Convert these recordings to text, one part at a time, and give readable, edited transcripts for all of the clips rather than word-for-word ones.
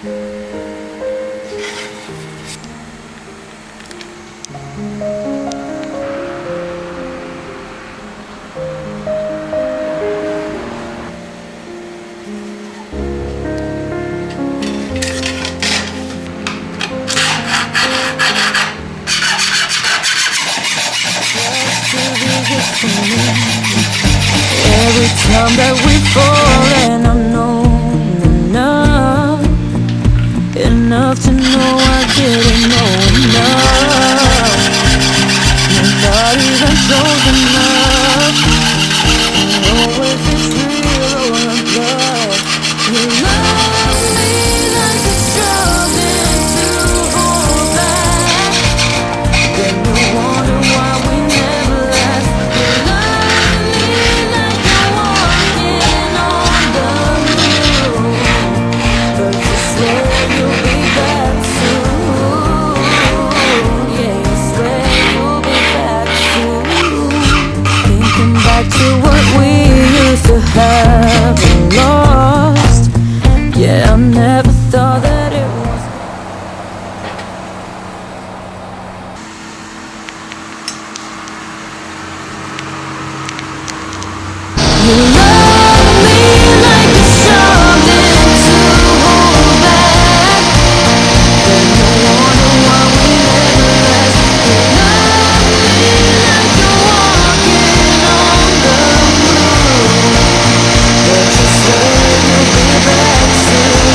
Every time that we fall, and I've known enough to know I didn't know enough. Not even close enough. Know if it's real or a bluff. You love me like you're struggling to hold back. Then you wonder why we never last. You love me like you're walking on the moon, but you swear you'll be back soon. Yeah, you swear you'll be back soon. Thinking back to what we used to have and lost. Yeah, I never thought that it was. You love me like you're struggling to hold back. Then you wonder why we never last. You love me like you're walking on the moon, but you swear you'll be back soon.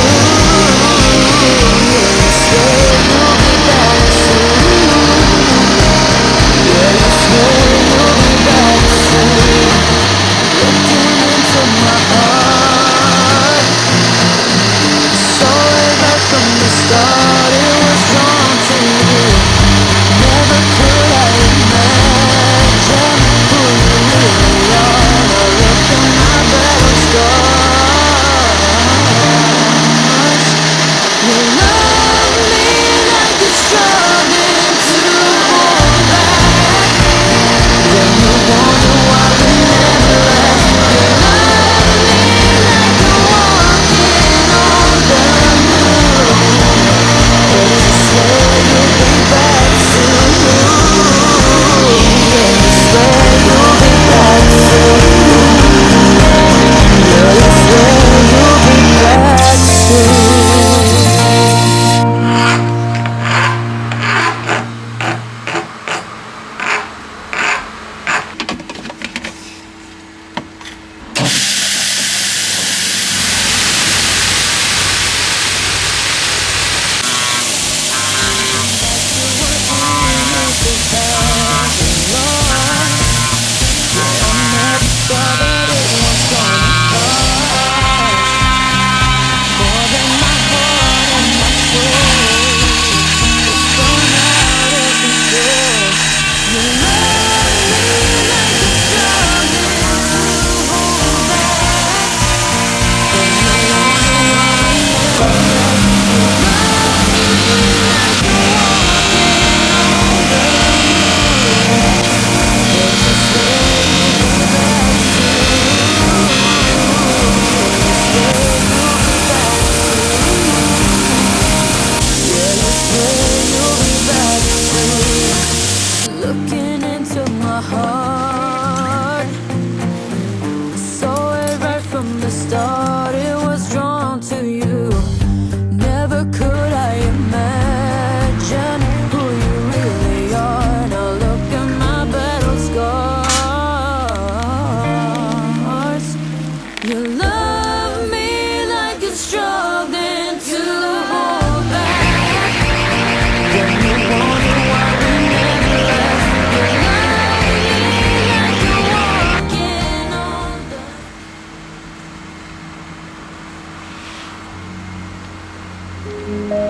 Yeah, you swear you'll be back soon. Yeah, you swear you'll be back soon. Looking into my heart, saw it right from the start. It was drawn to you. Never could I imagine who you really are. Now look at my battle scars. You love me like you're struggling to hold back. Then you wonder why we never last. You love me like you're walking on the moon, but you swear you'll be back soon. Yeah, you swear you'll be back soon. Yeah, you swear you'll be back soon. Looking into my heart, saw it right from the start. It was drawn to you. Never could I imagine who you really are. Now look at my battle scars. You love me like you're struggling to hold back. Then you wonder why we never last. You love me like you're walking on the.